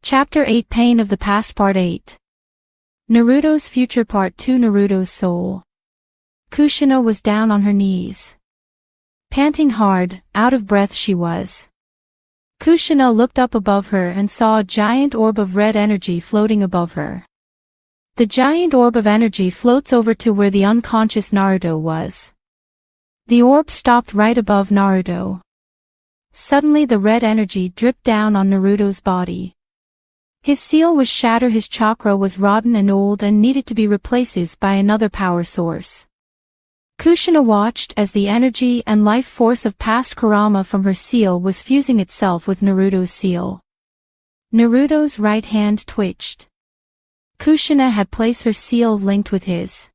Chapter 8 Pain of the Past Part 8 Naruto's Future Part 2 Naruto's Soul. Kushina was down on her knees. Panting hard, out of breath she was. Kushina looked up above her and saw a giant orb of red energy floating above her. The giant orb of energy floats over to where the unconscious Naruto was. The orb stopped right above Naruto. Suddenly the red energy dripped down on Naruto's body. His seal was shattered, his chakra was rotten and old and needed to be replaced by another power source. Kushina watched as the energy and life force of past Kurama from her seal was fusing itself with Naruto's seal. Naruto's right hand twitched. Kushina had placed her seal linked with his,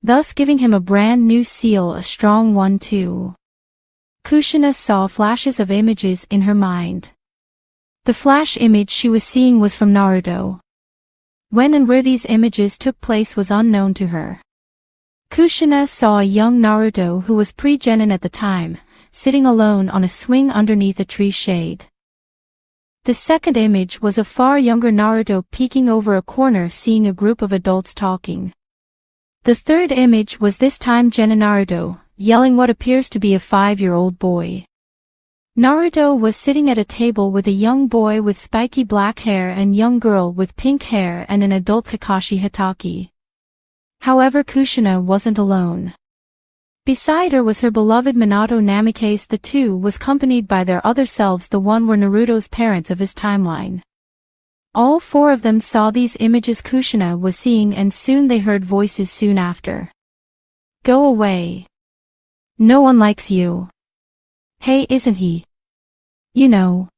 thus giving him a brand new seal, a strong one too. Kushina saw flashes of images in her mind. The flash image she was seeing was from Naruto. When and where these images took place was unknown to her. Kushina saw a young Naruto who was pre-genin at the time, sitting alone on a swing underneath a tree shade. The second image was a far younger Naruto peeking over a corner seeing a group of adults talking. The third image was this time Genin Naruto, yelling what appears to be a 5-year-old boy. Naruto was sitting at a table with a young boy with spiky black hair and young girl with pink hair and an adult Kakashi Hatake. However, Kushina wasn't alone. Beside her was her beloved Minato Namikaze. The two was accompanied by their other selves, the one were Naruto's parents of his timeline. All four of them saw these images Kushina was seeing and soon they heard voices soon after. Go away. No one likes you. Hey, isn't he? You know.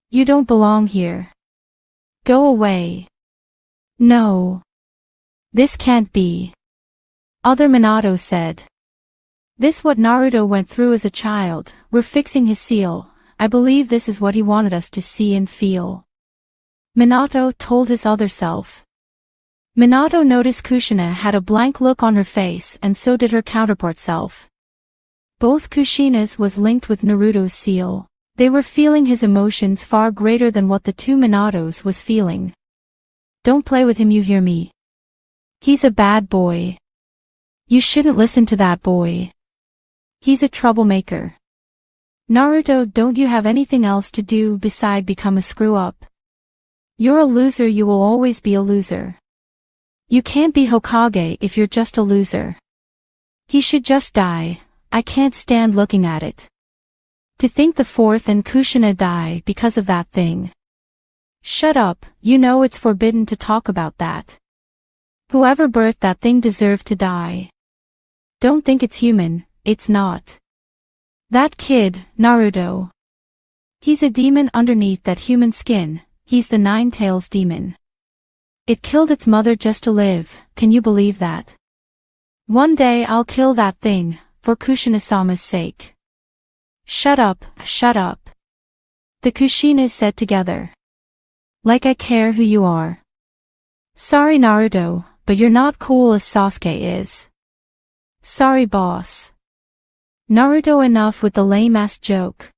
You don't belong here. Go away. No. This can't be. Other Minato said. This what Naruto went through as a child, we're fixing his seal, I believe this is what he wanted us to see and feel. Minato told his other self. Minato noticed Kushina had a blank look on her face and so did her counterpart self. Both Kushina's was linked with Naruto's seal. They were feeling his emotions far greater than what the two Minatos was feeling. Don't play with him, you hear me? He's a bad boy. You shouldn't listen to that boy. He's a troublemaker. Naruto, don't you have anything else to do beside become a screw-up? You're a loser, you will always be a loser. You can't be Hokage if you're just a loser. He should just die. I can't stand looking at it. To think the fourth and Kushina die because of that thing. Shut up, you know it's forbidden to talk about that. Whoever birthed that thing deserved to die. Don't think it's human, it's not. That kid, Naruto. He's a demon underneath that human skin, he's the Nine Tails demon. It killed its mother just to live, can you believe that? One day I'll kill that thing. For Kushina-sama's sake. Shut up, shut up. The Kushinas said together. Like I care who you are. Sorry Naruto, but you're not cool as Sasuke is. Sorry boss. Naruto, enough with the lame-ass joke.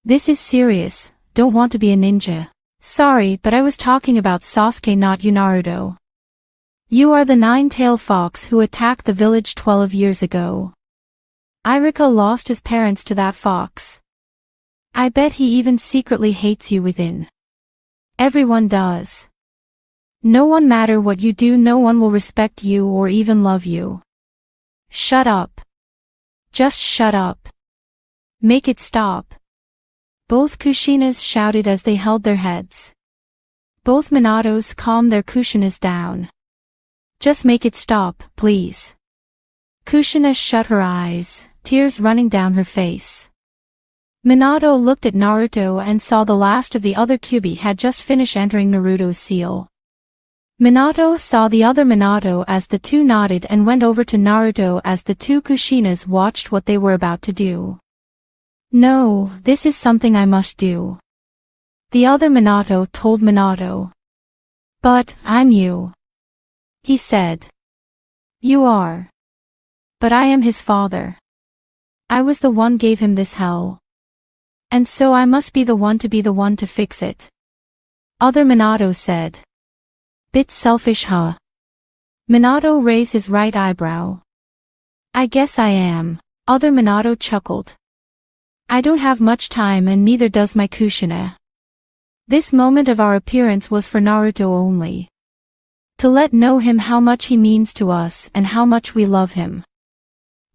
This is serious, don't want to be a ninja. Sorry, but I was talking about Sasuke, not you Naruto. You are the nine-tailed fox who attacked the village 12 years ago. Iruka lost his parents to that fox. I bet he even secretly hates you within. Everyone does. No one matter what you do, no one will respect you or even love you. Shut up. Just shut up. Make it stop. Both Kushinas shouted as they held their heads. Both Minatos calmed their Kushinas down. Just make it stop, please. Kushina shut her eyes, tears running down her face. Minato looked at Naruto and saw the last of the other Kyuubi had just finished entering Naruto's seal. Minato saw the other Minato as the two nodded and went over to Naruto as the two Kushinas watched what they were about to do. No, this is something I must do. The other Minato told Minato. But, I'm you. He said. You are. But I am his father. I was the one gave him this hell. And so I must be the one to fix it. Other Minato said. Bit selfish, huh? Minato raised his right eyebrow. I guess I am. Other Minato chuckled. I don't have much time and neither does my Kushina. This moment of our appearance was for Naruto only. To let know him how much he means to us and how much we love him.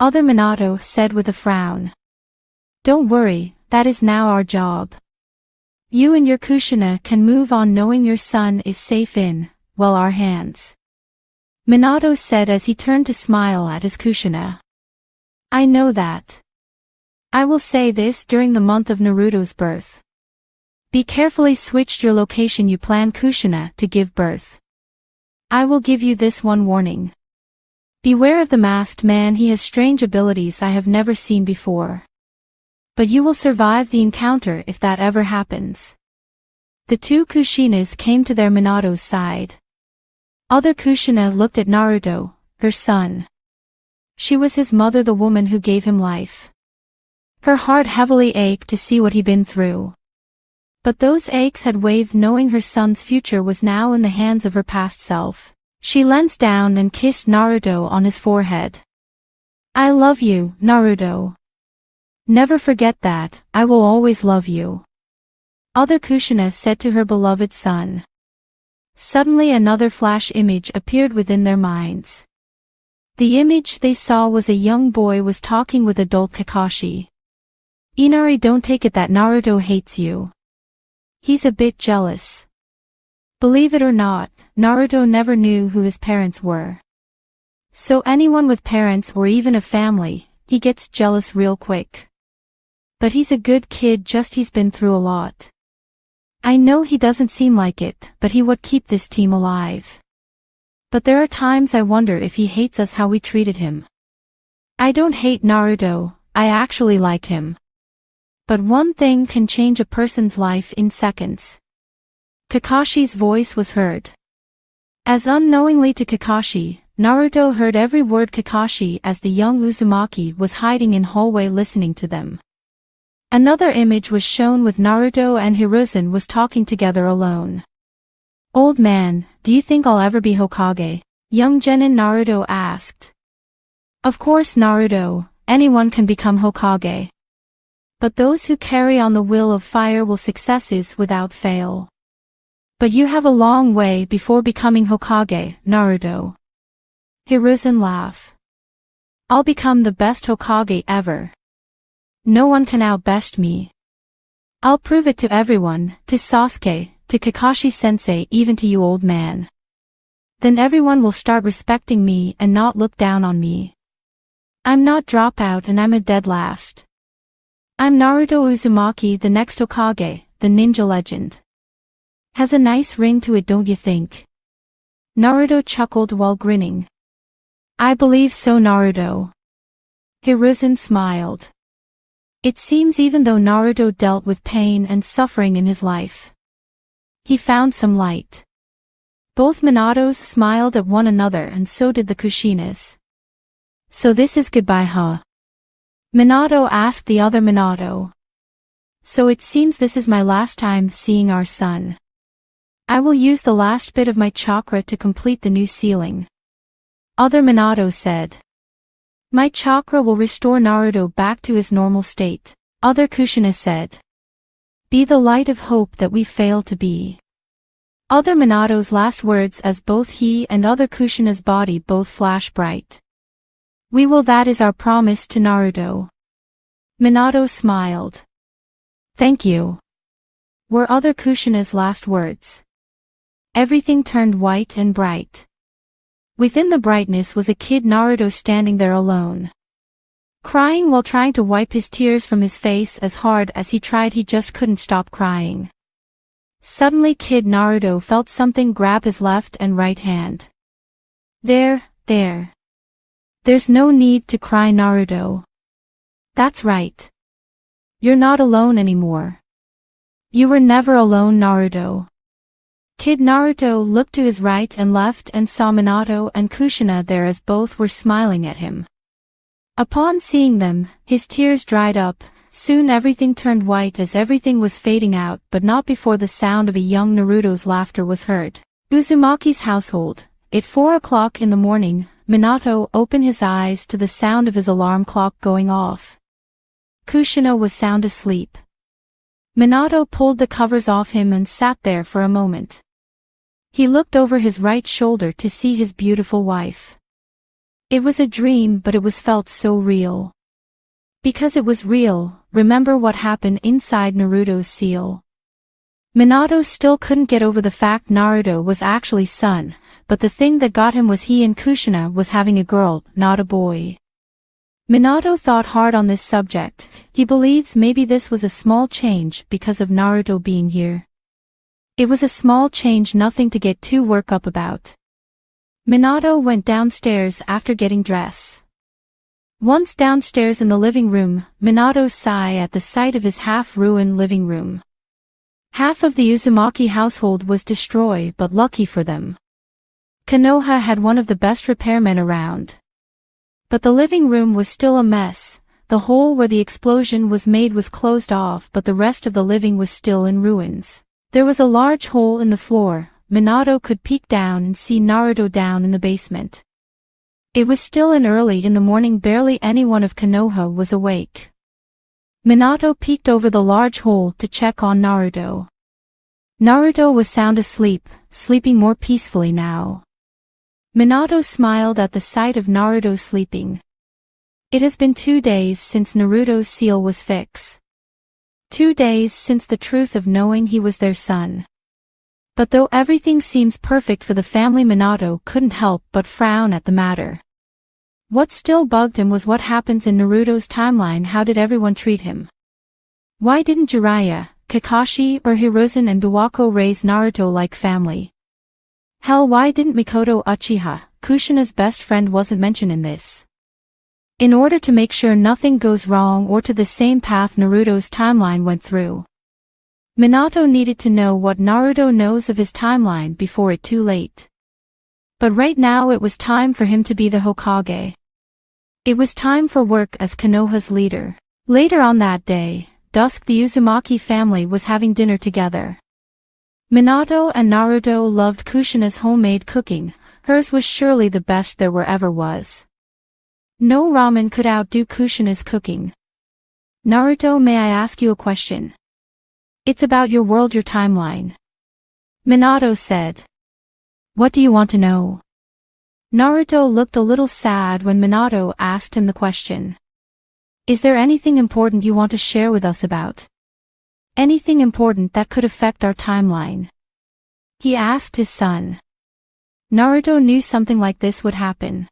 Other Minato said with a frown. Don't worry, that is now our job. You and your Kushina can move on knowing your son is safe in, well, our hands. Minato said as he turned to smile at his Kushina. I know that. I will say this during the month of Naruto's birth. Be carefully switched your location you plan Kushina to give birth. I will give you this one warning. Beware of the masked man, he has strange abilities I have never seen before. But you will survive the encounter if that ever happens. The two Kushinas came to their Minato's side. Other Kushina looked at Naruto, her son. She was his mother, the woman who gave him life. Her heart heavily ached to see what he'd been through. But those aches had waived knowing her son's future was now in the hands of her past self. She leant down and kissed Naruto on his forehead. I love you, Naruto. Never forget that, I will always love you. Other Kushina said to her beloved son. Suddenly another flash image appeared within their minds. The image they saw was a young boy was talking with adult Kakashi. Inari, don't take it that Naruto hates you. He's a bit jealous. Believe it or not, Naruto never knew who his parents were. So anyone with parents or even a family, he gets jealous real quick. But he's a good kid, just he's been through a lot. I know he doesn't seem like it, but he would keep this team alive. But there are times I wonder if he hates us how we treated him. I don't hate Naruto, I actually like him. But one thing can change a person's life in seconds. Kakashi's voice was heard. As unknowingly to Kakashi, Naruto heard every word Kakashi as the young Uzumaki was hiding in hallway listening to them. Another image was shown with Naruto and Hiruzen was talking together alone. Old man, do you think I'll ever be Hokage? Young Genin Naruto asked. Of course Naruto, anyone can become Hokage. But those who carry on the will of fire will successes without fail. But you have a long way before becoming Hokage, Naruto. Hiruzen laughed. I'll become the best Hokage ever. No one can outbest me. I'll prove it to everyone, to Sasuke, to Kakashi-sensei, even to you, old man. Then everyone will start respecting me and not look down on me. I'm not dropout and I'm a dead last. I'm Naruto Uzumaki, the next Hokage, the ninja legend. Has a nice ring to it, don't you think? Naruto chuckled while grinning. I believe so, Naruto. Hiruzen smiled. It seems even though Naruto dealt with pain and suffering in his life, he found some light. Both Minatos smiled at one another and so did the Kushinas. So this is goodbye, huh? Minato asked the other Minato. So it seems this is my last time seeing our son. I will use the last bit of my chakra to complete the new ceiling. Other Minato said. My chakra will restore Naruto back to his normal state. Other Kushina said. Be the light of hope that we fail to be. Other Minato's last words as both he and other Kushina's body both flash bright. We will, that is our promise to Naruto. Minato smiled. Thank you. Were other Kushina's last words. Everything turned white and bright. Within the brightness was a kid Naruto standing there alone. Crying while trying to wipe his tears from his face as hard as he tried, he just couldn't stop crying. Suddenly kid Naruto felt something grab his left and right hand. There. There's no need to cry, Naruto. That's right. You're not alone anymore. You were never alone, Naruto. Kid Naruto looked to his right and left and saw Minato and Kushina there as both were smiling at him. Upon seeing them, his tears dried up, soon everything turned white as everything was fading out, but not before the sound of a young Naruto's laughter was heard. Uzumaki's household. At 4 o'clock in the morning, Minato opened his eyes to the sound of his alarm clock going off. Kushina was sound asleep. Minato pulled the covers off him and sat there for a moment. He looked over his right shoulder to see his beautiful wife. It was a dream, but it was felt so real. Because it was real, remember what happened inside Naruto's seal. Minato still couldn't get over the fact Naruto was actually son, but the thing that got him was he and Kushina was having a girl, not a boy. Minato thought hard on this subject. He believes maybe this was a small change because of Naruto being here. It was a small change, nothing to get too worked up about. Minato went downstairs after getting dressed. Once downstairs in the living room, Minato sighed at the sight of his half-ruined living room. Half of the Uzumaki household was destroyed, but lucky for them, Konoha had one of the best repairmen around. But the living room was still a mess. The hole where the explosion was made was closed off, but the rest of the living was still in ruins. There was a large hole in the floor. Minato could peek down and see Naruto down in the basement. It was still early in the morning, barely anyone of Konoha was awake. Minato peeked over the large hole to check on Naruto. Naruto was sound asleep, sleeping more peacefully now. Minato smiled at the sight of Naruto sleeping. It has been 2 days since Naruto's seal was fixed. 2 days since the truth of knowing he was their son. But though everything seems perfect for the family, Minato couldn't help but frown at the matter. What still bugged him was what happens in Naruto's timeline. How did everyone treat him? Why didn't Jiraiya, Kakashi or Hiruzen and Biwako raise Naruto like family? Hell, why didn't Mikoto Uchiha, Kushina's best friend, wasn't mentioned in this? In order to make sure nothing goes wrong or to the same path Naruto's timeline went through. Minato needed to know what Naruto knows of his timeline before it's too late. But right now it was time for him to be the Hokage. It was time for work as Konoha's leader. Later on that day, dusk, the Uzumaki family was having dinner together. Minato and Naruto loved Kushina's homemade cooking. Hers was surely the best there ever was. No ramen could outdo Kushina's cooking. Naruto, may I ask you a question? It's about your world, your timeline. Minato said. What do you want to know? Naruto looked a little sad when Minato asked him the question. Is there anything important you want to share with us about? Anything important that could affect our timeline? He asked his son. Naruto knew something like this would happen.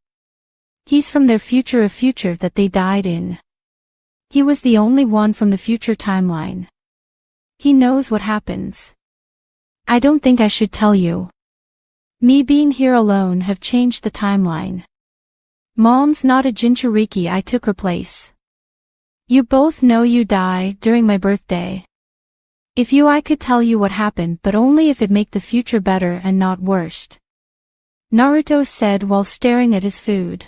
He's from their future, a future that they died in. He was the only one from the future timeline. He knows what happens. I don't think I should tell you. Me being here alone have changed the timeline. Mom's not a Jinchuriki, I took her place. You both know you died during my birthday. If you, I could tell you what happened, but only if it make the future better and not worse. Naruto said while staring at his food.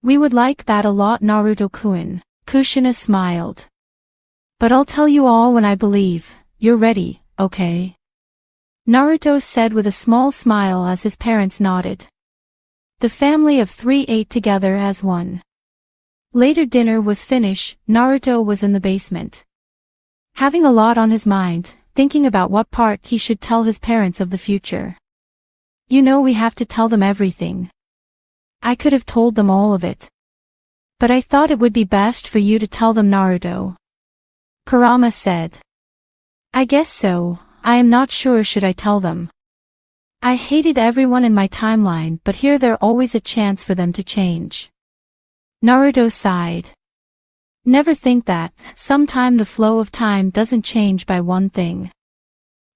We would like that a lot, Naruto-kun. Kushina smiled. But I'll tell you all when I believe you're ready, okay? Naruto said with a small smile as his parents nodded. The family of 3 ate together as one. Later dinner was finished. Naruto was in the basement. Having a lot on his mind, thinking about what part he should tell his parents of the future. You know, we have to tell them everything. I could have told them all of it. But I thought it would be best for you to tell them, Naruto. Kurama said. I guess so. I am not sure should I tell them. I hated everyone in my timeline, but here there's always a chance for them to change. Naruto sighed. Never think that. Sometime the flow of time doesn't change by one thing.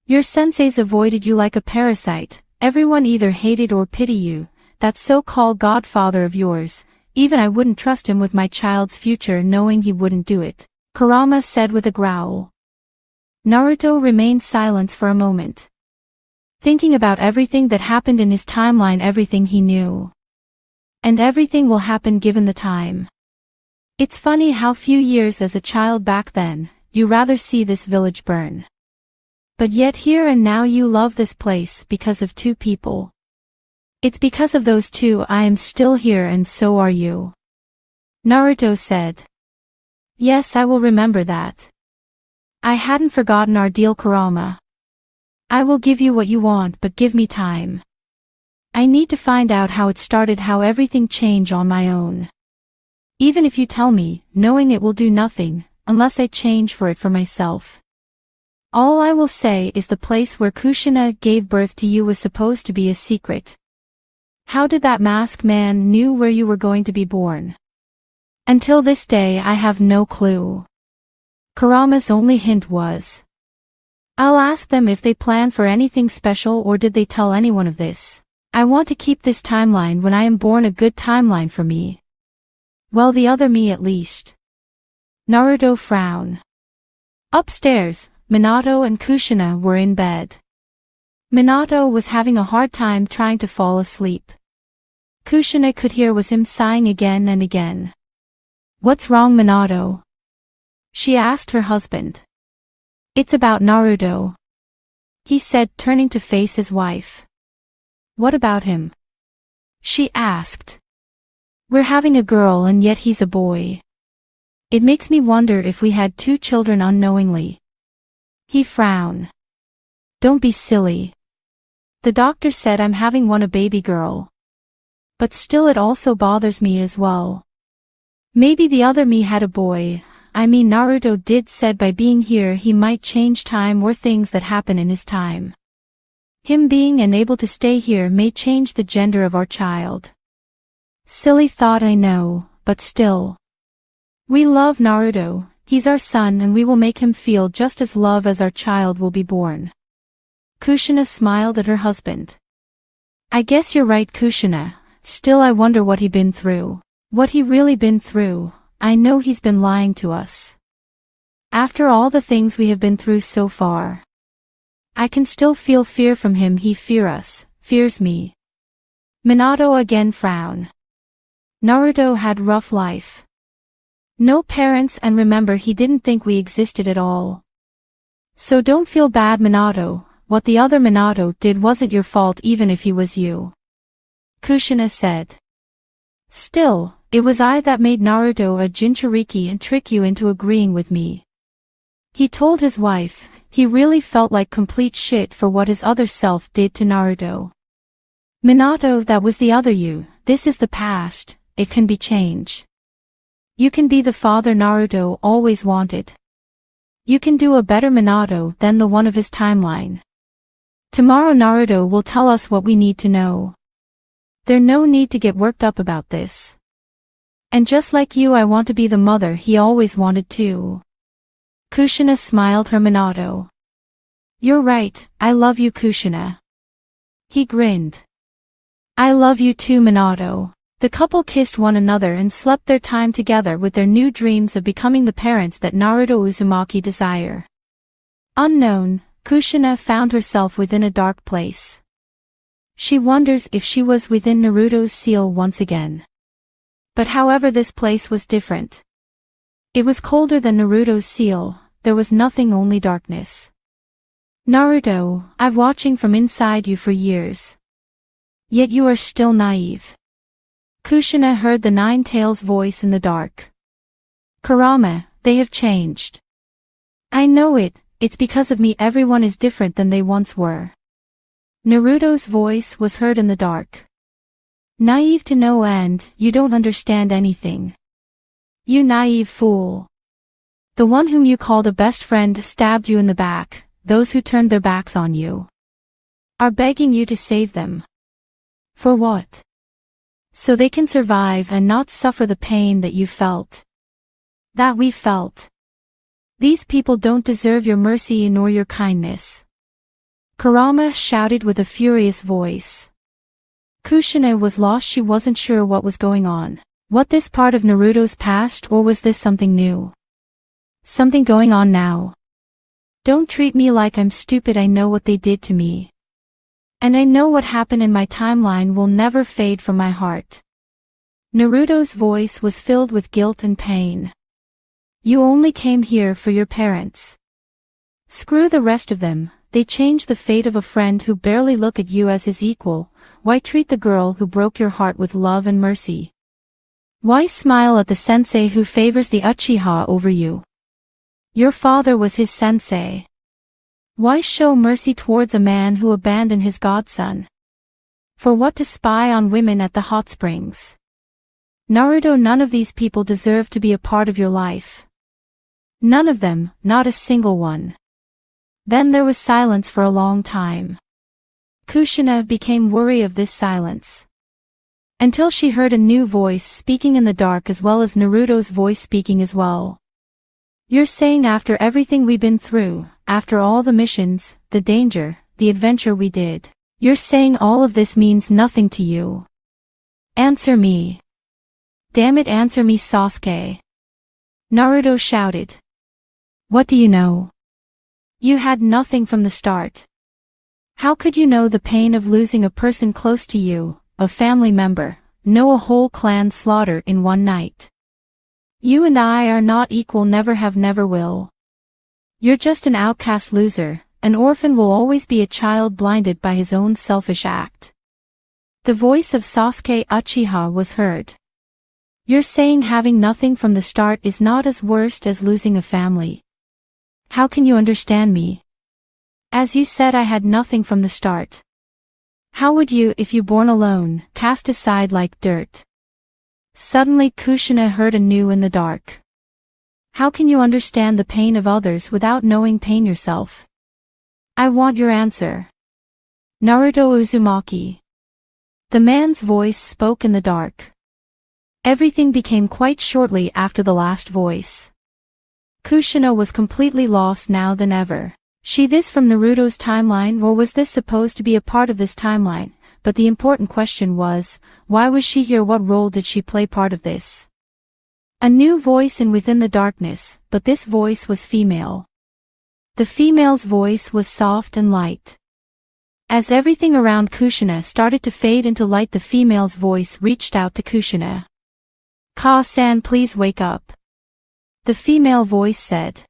Your senseis avoided you like a parasite. Everyone either hated or pity you. That so-called godfather of yours, even I wouldn't trust him with my child's future knowing he wouldn't do it, Kurama said with a growl. Naruto remained silent for a moment. Thinking about everything that happened in his timeline, everything he knew. And everything will happen given the time. It's funny how few years as a child back then, you rather see this village burn. But yet here and now you love this place because of two people. It's because of those two I am still here and so are you. Naruto said. Yes, I will remember that. I hadn't forgotten our deal, Kurama. I will give you what you want, but give me time. I need to find out how it started, how everything changed on my own. Even if you tell me, knowing it will do nothing, unless I change for it for myself. All I will say is the place where Kushina gave birth to you was supposed to be a secret. How did that masked man knew where you were going to be born? Until this day I have no clue. Kurama's only hint was, I'll ask them if they plan for anything special or did they tell anyone of this. I want to keep this timeline when I am born a good timeline for me. Well, the other me at least. Naruto frowned. Upstairs, Minato and Kushina were in bed. Minato was having a hard time trying to fall asleep. Kushina could hear was him sighing again and again. What's wrong, Minato? She asked her husband. It's about Naruto, he said, turning to face his wife. What about him? She asked. We're having a girl and yet he's a boy. It makes me wonder if we had two children unknowingly. He frowned. Don't be silly. The doctor said I'm having a baby girl. But still it also bothers me as well. Maybe the other me had a boy. I mean, Naruto did said by being here he might change time or things that happen in his time. Him being unable to stay here may change the gender of our child. Silly thought, I know, but still. We love Naruto, he's our son and we will make him feel just as love as our child will be born. Kushina smiled at her husband. I guess you're right, Kushina, still I wonder what he been through. What he really been through. I know he's been lying to us. After all the things we have been through so far. I can still feel fear from him, he fears me. Minato again frowned. Naruto had rough life. No parents, and remember he didn't think we existed at all. So don't feel bad, Minato, what the other Minato did wasn't your fault even if he was you. Kushina said. Still, it was I that made Naruto a Jinchuriki and trick you into agreeing with me. He told his wife, he really felt like complete shit for what his other self did to Naruto. Minato, that was the other you, this is the past, it can be changed. You can be the father Naruto always wanted. You can do a better Minato than the one of his timeline. Tomorrow Naruto will tell us what we need to know. There's no need to get worked up about this. And just like you, I want to be the mother he always wanted too. Kushina smiled her Minato. You're right, I love you, Kushina. He grinned. I love you too, Minato. The couple kissed one another and slept their time together with their new dreams of becoming the parents that Naruto Uzumaki desire. Unknown, Kushina found herself within a dark place. She wonders if she was within Naruto's seal once again. But however, this place was different. It was colder than Naruto's seal, there was nothing, only darkness. Naruto, I've watching from inside you for years. Yet you are still naive. Kushina heard the Nine-Tails voice in the dark. Kurama, they have changed. I know it, it's because of me everyone is different than they once were. Naruto's voice was heard in the dark. Naive to no end, you don't understand anything. You naive fool. The one whom you called a best friend stabbed you in the back, those who turned their backs on you are begging you to save them. For what? So they can survive and not suffer the pain that you felt. That we felt. These people don't deserve your mercy nor your kindness. Kurama shouted with a furious voice. Kushina was lost, she wasn't sure what was going on. What, this part of Naruto's past, or was this something new? Something going on now. Don't treat me like I'm stupid, I know what they did to me. And I know what happened in my timeline will never fade from my heart. Naruto's voice was filled with guilt and pain. You only came here for your parents. Screw the rest of them, they changed the fate of a friend who barely looked at you as his equal. Why treat the girl who broke your heart with love and mercy? Why smile at the sensei who favors the Uchiha over you? Your father was his sensei. Why show mercy towards a man who abandoned his godson? For what to spy on women at the hot springs? Naruto, none of these people deserve to be a part of your life. None of them, not a single one. Then there was silence for a long time. Kushina became wary of this silence. Until she heard a new voice speaking in the dark as well as Naruto's voice speaking as well. You're saying after everything we've been through, after all the missions, the danger, the adventure we did, you're saying all of this means nothing to you? Answer me. Damn it, answer me, Sasuke. Naruto shouted. What do you know? You had nothing from the start. How could you know the pain of losing a person close to you, a family member, know a whole clan slaughtered in one night? You and I are not equal, never have, never will. You're just an outcast loser, an orphan, will always be a child blinded by his own selfish act. The voice of Sasuke Uchiha was heard. You're saying having nothing from the start is not as worst as losing a family. How can you understand me? As you said, I had nothing from the start. How would you, if you born alone, cast aside like dirt? Suddenly Kushina heard anew in the dark. How can you understand the pain of others without knowing pain yourself? I want your answer. Naruto Uzumaki. The man's voice spoke in the dark. Everything became quiet shortly after the last voice. Kushina was completely lost now than ever. She this from Naruto's timeline, or was this supposed to be a part of this timeline? But the important question was, why was she here? What role did she play part of this? A new voice in within the darkness, but this voice was female. The female's voice was soft and light. As everything around Kushina started to fade into light, the female's voice reached out to Kushina. Ka-san, please wake up. The female voice said.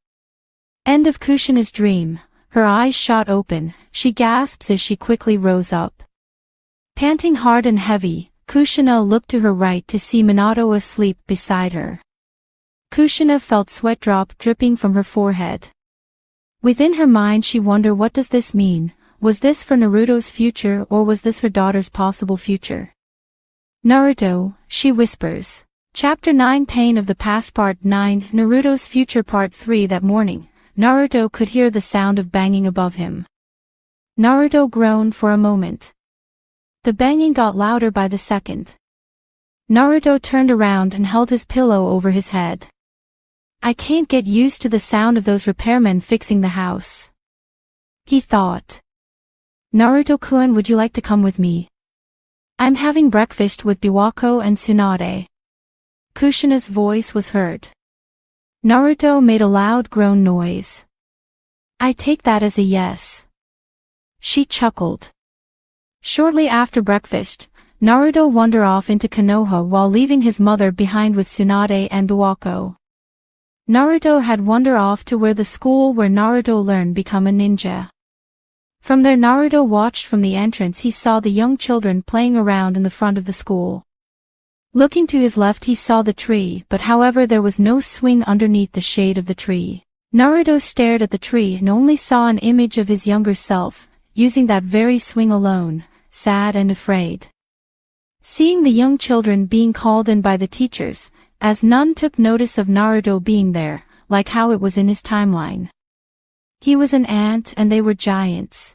End of Kushina's dream. Her eyes shot open, she gasped as she quickly rose up. Panting hard and heavy, Kushina looked to her right to see Minato asleep beside her. Kushina felt sweat drop dripping from her forehead. Within her mind she wondered, what does this mean? Was this for Naruto's future, or was this her daughter's possible future? Naruto, she whispers. Chapter 9, Pain of the Past, Part 9, Naruto's Future, Part 3. That morning, Naruto could hear the sound of banging above him. Naruto groaned for a moment. The banging got louder by the second. Naruto turned around and held his pillow over his head. I can't get used to the sound of those repairmen fixing the house, he thought. Naruto-kun, would you like to come with me? I'm having breakfast with Biwako and Tsunade. Kushina's voice was heard. Naruto made a loud groan noise. I take that as a yes. She chuckled. Shortly after breakfast, Naruto wandered off into Konoha while leaving his mother behind with Tsunade and Biwako. Naruto had wandered off to where the school where Naruto learned become a ninja. From there Naruto watched from the entrance. He saw the young children playing around in the front of the school. Looking to his left he saw the tree, but however there was no swing underneath the shade of the tree. Naruto stared at the tree and only saw an image of his younger self, using that very swing alone, sad and afraid. Seeing the young children being called in by the teachers, as none took notice of Naruto being there, like how it was in his timeline. He was an ant and they were giants.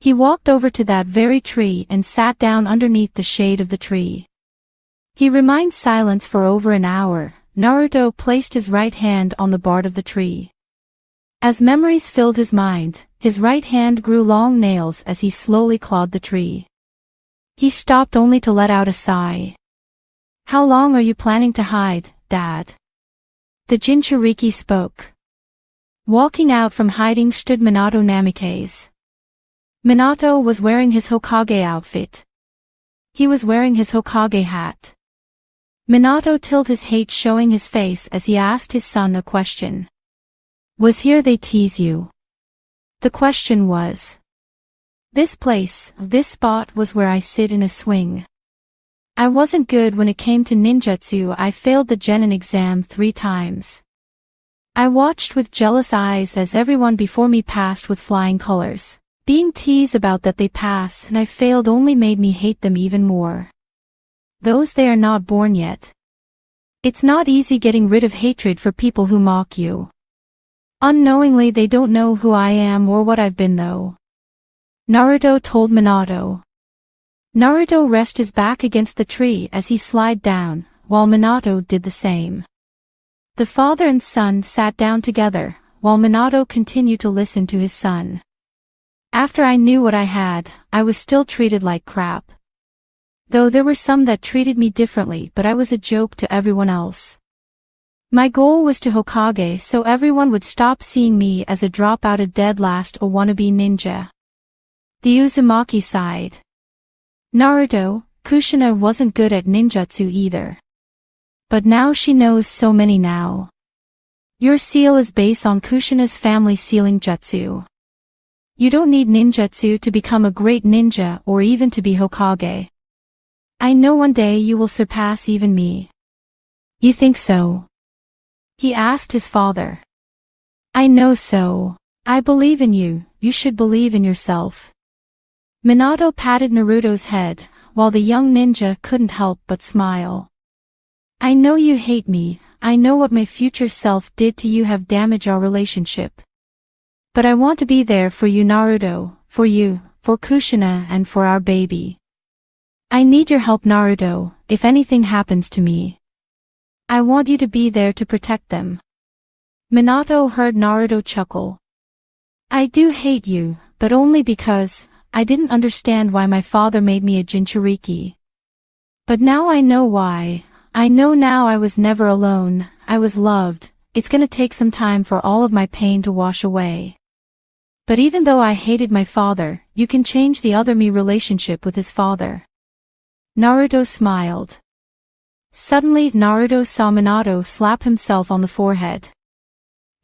He walked over to that very tree and sat down underneath the shade of the tree. He remained silent for over an hour. Naruto placed his right hand on the bark of the tree. As memories filled his mind, his right hand grew long nails as he slowly clawed the tree. He stopped only to let out a sigh. How long are you planning to hide, Dad? The Jinchuriki spoke. Walking out from hiding stood Minato Namikaze. Minato was wearing his Hokage outfit. He was wearing his Hokage hat. Minato tilted his hate showing his face as he asked his son a question. Was here they tease you? The question was. This spot was where I sit in a swing. I wasn't good when it came to ninjutsu. I failed the genin exam 3 times. I watched with jealous eyes as everyone before me passed with flying colors. Being teased about that they pass and I failed only made me hate them even more. Those they are not born yet. It's not easy getting rid of hatred for people who mock you. Unknowingly they don't know who I am or what I've been though. Naruto told Minato. Naruto rested his back against the tree as he slid down, while Minato did the same. The father and son sat down together, while Minato continued to listen to his son. After I knew what I had, I was still treated like crap. Though there were some that treated me differently, but I was a joke to everyone else. My goal was to Hokage so everyone would stop seeing me as a dropout, a dead last or wannabe ninja. The Uzumaki side. Naruto, Kushina wasn't good at ninjutsu either. But now she knows so many now. Your seal is based on Kushina's family sealing jutsu. You don't need ninjutsu to become a great ninja or even to be Hokage. I know one day you will surpass even me. You think so? He asked his father. I know so. I believe in you, you should believe in yourself. Minato patted Naruto's head, while the young ninja couldn't help but smile. I know you hate me, I know what my future self did to you have damaged our relationship. But I want to be there for you Naruto, for you, for Kushina and for our baby. I need your help Naruto, if anything happens to me. I want you to be there to protect them. Minato heard Naruto chuckle. I do hate you, but only because I didn't understand why my father made me a Jinchuriki. But now I know why. I know now I was never alone, I was loved. It's gonna take some time for all of my pain to wash away. But even though I hated my father, you can change the other me relationship with his father. Naruto smiled. Suddenly Naruto saw Minato slap himself on the forehead.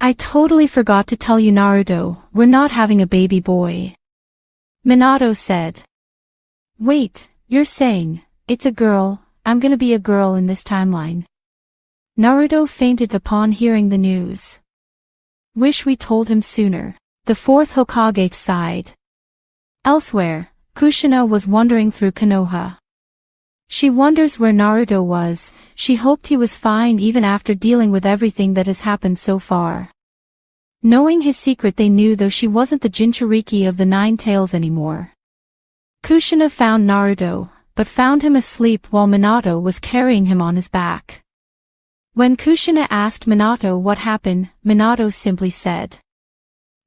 I totally forgot to tell you Naruto, we're not having a baby boy. Minato said. Wait, you're saying, it's a girl, I'm gonna be a girl in this timeline. Naruto fainted upon hearing the news. Wish we told him sooner. The 4th Hokage sighed. Elsewhere, Kushina was wandering through Konoha. She wonders where Naruto was, she hoped he was fine even after dealing with everything that has happened so far. Knowing his secret they knew though she wasn't the Jinchuriki of the 9 tails anymore. Kushina found Naruto, but found him asleep while Minato was carrying him on his back. When Kushina asked Minato what happened, Minato simply said.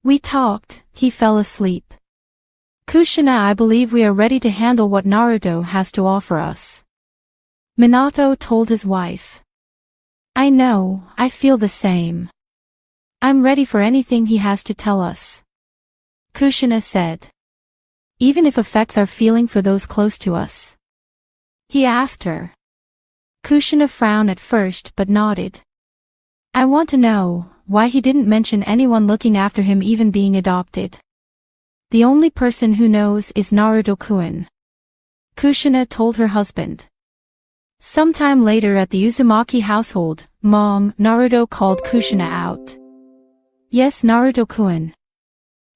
We talked, he fell asleep. Kushina, I believe we are ready to handle what Naruto has to offer us. Minato told his wife. I know, I feel the same. I'm ready for anything he has to tell us. Kushina said. Even if affects our feeling for those close to us. He asked her. Kushina frowned at first but nodded. I want to know why he didn't mention anyone looking after him even being adopted. The only person who knows is Naruto-kun. Kushina told her husband. Sometime later at the Uzumaki household, Mom, Naruto called Kushina out. Yes Naruto-kun.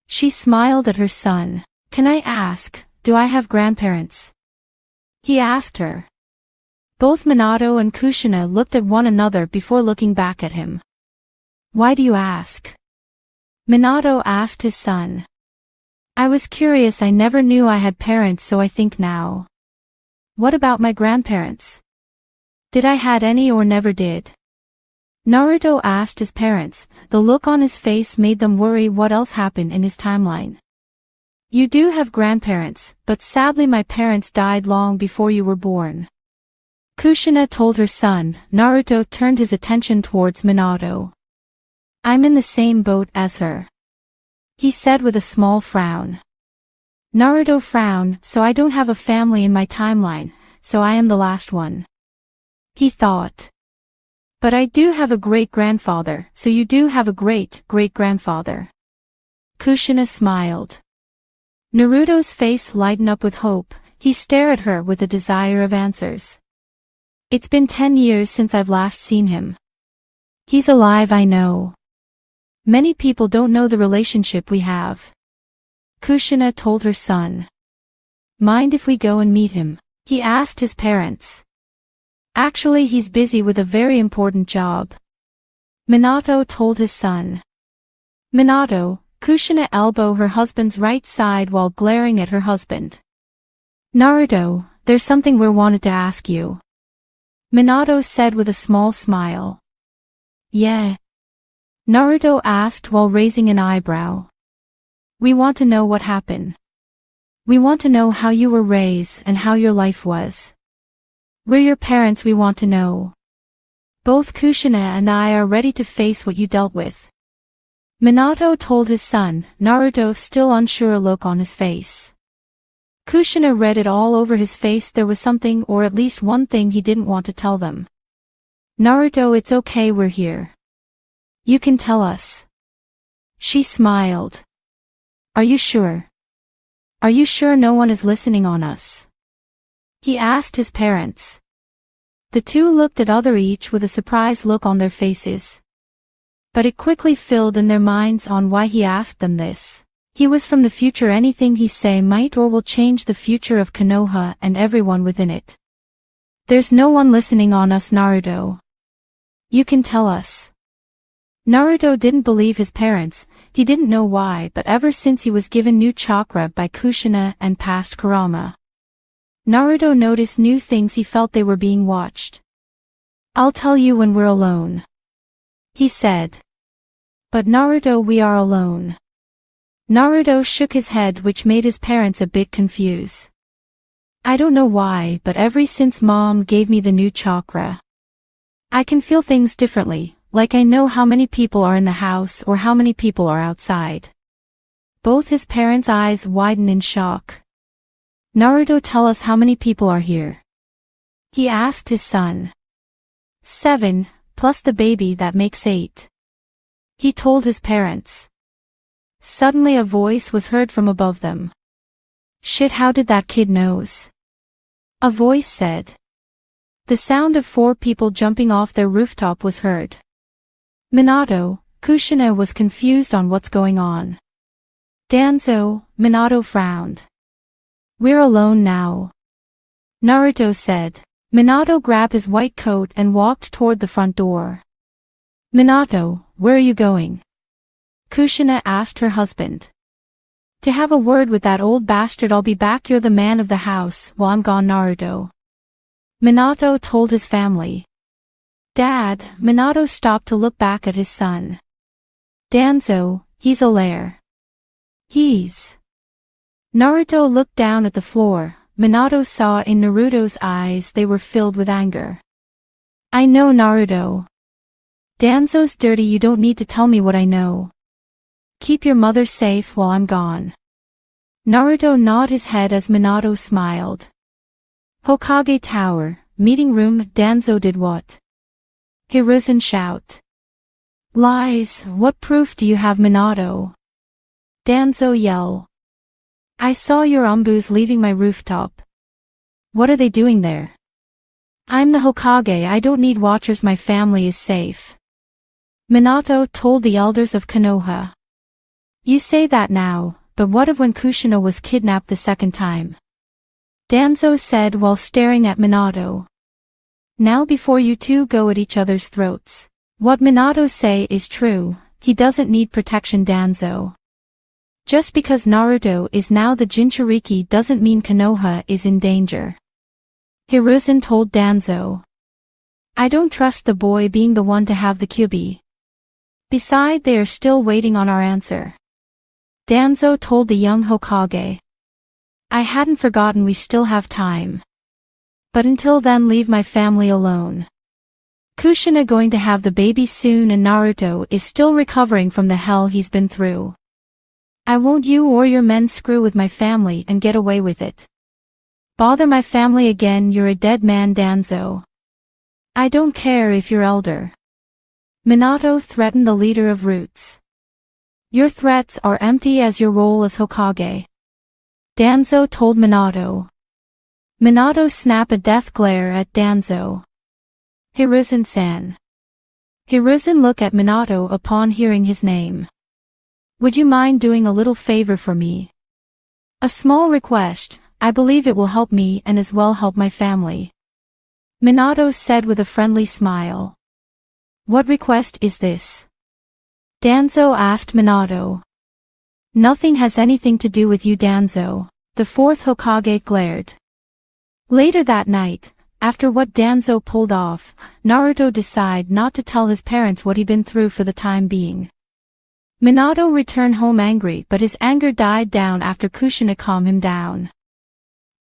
She smiled at her son. Can I ask, do I have grandparents? He asked her. Both Minato and Kushina looked at one another before looking back at him. Why do you ask? Minato asked his son. I was curious, I never knew I had parents so I think now. What about my grandparents? Did I had any or never did? Naruto asked his parents, the look on his face made them worry what else happened in his timeline. You do have grandparents, but sadly my parents died long before you were born. Kushina told her son. Naruto turned his attention towards Minato. I'm in the same boat as her. He said with a small frown. Naruto frowned, so I don't have a family in my timeline, so I am the last one. he thought. But I do have a great-grandfather, so you do have a great-great-grandfather. Kushina smiled. Naruto's face lightened up with hope. He stared at her with a desire of answers. It's been 10 years since I've last seen him. He's alive, I know. Many people don't know the relationship we have. Kushina told her son. Mind if we go and meet him? He asked his parents. Actually, he's busy with a very important job. Minato told his son. Minato, Kushina elbowed her husband's right side while glaring at her husband. Naruto, there's something we wanted to ask you. Minato said with a small smile. Yeah? Naruto asked while raising an eyebrow. We want to know what happened. We want to know how you were raised and how your life was. We're your parents, we want to know. Both Kushina and I are ready to face what you dealt with. Minato told his son, Naruto still unsure look on his face. Kushina read it all over his face. There was something, or at least one thing he didn't want to tell them. Naruto, it's okay, we're here. You can tell us. She smiled. Are you sure? Are you sure no one is listening on us? He asked his parents. The two looked at other each with a surprised look on their faces. But it quickly filled in their minds on why he asked them this. He was from the future. Anything he say might or will change the future of Konoha and everyone within it. There's no one listening on us, Naruto. You can tell us. Naruto didn't believe his parents. He didn't know why, but ever since he was given new chakra by Kushina and past Kurama, Naruto noticed new things. He felt they were being watched. I'll tell you when we're alone, he said. But Naruto, we are alone. Naruto shook his head, which made his parents a bit confused. I don't know why, but ever since Mom gave me the new chakra, I can feel things differently, like I know how many people are in the house or how many people are outside. Both his parents' eyes widened in shock. Naruto, tell us how many people are here, he asked his son. 7, plus the baby, that makes 8, he told his parents. Suddenly a voice was heard from above them. Shit, how did that kid knows? A voice said. The sound of 4 people jumping off their rooftop was heard. Minato, Kushina was confused on what's going on. Danzo, Minato frowned. We're alone now, Naruto said. Minato grabbed his white coat and walked toward the front door. Minato, where are you going? Kushina asked her husband. To have a word with that old bastard. I'll be back. You're the man of the house while I'm gone, Naruto, Minato told his family. Dad, Minato stopped to look back at his son. Danzo, he's a lair. He's. Naruto looked down at the floor. Minato saw in Naruto's eyes they were filled with anger. I know, Naruto. Danzo's dirty. You don't need to tell me what I know. Keep your mother safe while I'm gone. Naruto nodded his head as Minato smiled. Hokage Tower, meeting room. Danzo did what? Hiruzen shout. Lies, what proof do you have, Minato? Danzo yell. I saw your umbus leaving my rooftop. What are they doing there? I'm the Hokage. I don't need watchers. My family is safe, Minato told the elders of Konoha. You say that now, but what of when Kushina was kidnapped the second time? Danzo said while staring at Minato. Now before you two go at each other's throats. What Minato say is true, he doesn't need protection, Danzo. Just because Naruto is now the Jinchuriki doesn't mean Konoha is in danger, Hiruzen told Danzo. I don't trust the boy being the one to have the Kyuubi. Besides, they are still waiting on our answer, Danzo told the young Hokage. I hadn't forgotten, we still have time. But until then, leave my family alone. Kushina going to have the baby soon and Naruto is still recovering from the hell he's been through. I won't you or your men screw with my family and get away with it. Bother my family again, you're a dead man, Danzo. I don't care if you're elder. Minato threatened the leader of Roots. Your threats are empty as your role as Hokage. Danzo told Minato. Minato snapped a death glare at Danzo. Hiruzen-san. Hiruzen looked at Minato upon hearing his name. Would you mind doing a little favor for me? A small request, I believe it will help me and as well help my family. Minato said with a friendly smile. What request is this? Danzo asked Minato. Nothing has anything to do with you, Danzo, the fourth Hokage glared. Later that night, after what Danzo pulled off, Naruto decided not to tell his parents what he'd been through for the time being. Minato returned home angry, but his anger died down after Kushina calmed him down.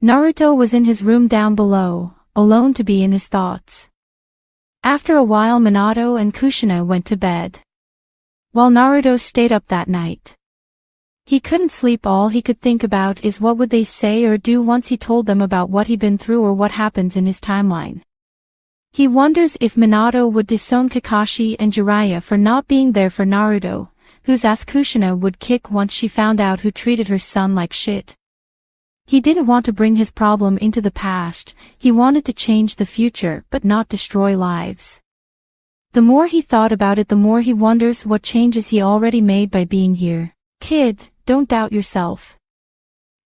Naruto was in his room down below, alone to be in his thoughts. After a while Minato and Kushina went to bed. While Naruto stayed up that night. He couldn't sleep. All he could think about is what would they say or do once he told them about what he'd been through or what happens in his timeline. He wonders if Minato would disown Kakashi and Jiraiya for not being there for Naruto, whose ass Kushina would kick once she found out who treated her son like shit. He didn't want to bring his problem into the past, he wanted to change the future but not destroy lives. The more he thought about it, the more he wonders what changes he already made by being here. Kid, don't doubt yourself.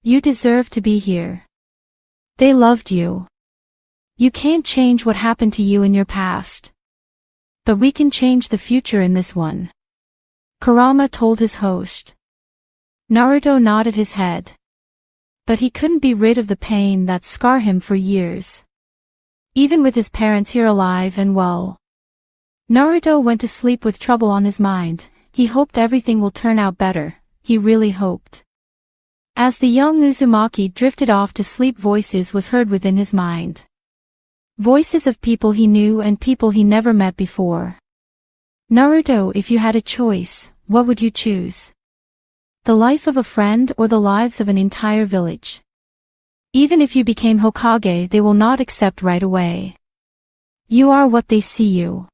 You deserve to be here. They loved you. You can't change what happened to you in your past. But we can change the future in this one. Kurama told his host. Naruto nodded his head. But he couldn't be rid of the pain that scarred him for years. Even with his parents here alive and well. Naruto went to sleep with trouble on his mind. He hoped everything will turn out better, he really hoped. As the young Uzumaki drifted off to sleep, voices was heard within his mind. Voices of people he knew and people he never met before. Naruto, if you had a choice, what would you choose? The life of a friend or the lives of an entire village? Even if you became Hokage, they will not accept right away. You are what they see you.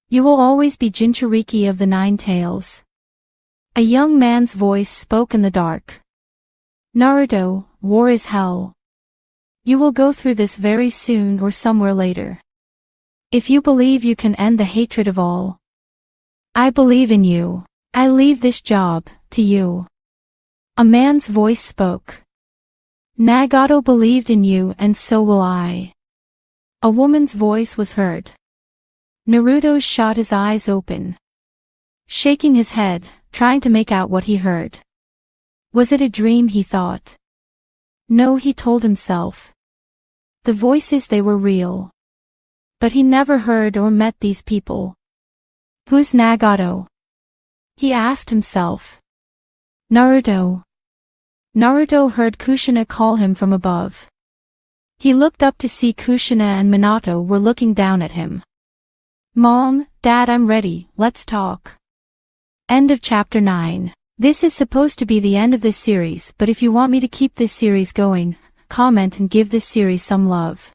You will always be Jinchuriki of the Nine Tails. A young man's voice spoke in the dark. Naruto, war is hell. You will go through this very soon or somewhere later. If you believe you can end the hatred of all. I believe in you. I leave this job to you. A man's voice spoke. Nagato believed in you and so will I. A woman's voice was heard. Naruto shot his eyes open. Shaking his head, trying to make out what he heard. Was it a dream, he thought? No, he told himself. The voices, they were real. But he never heard or met these people. Who's Nagato? He asked himself. Naruto. Naruto heard Kushina call him from above. He looked up to see Kushina and Minato were looking down at him. Mom, Dad, I'm ready, let's talk. End of chapter 9. This is supposed to be the end of this series, but if you want me to keep this series going, comment and give this series some love.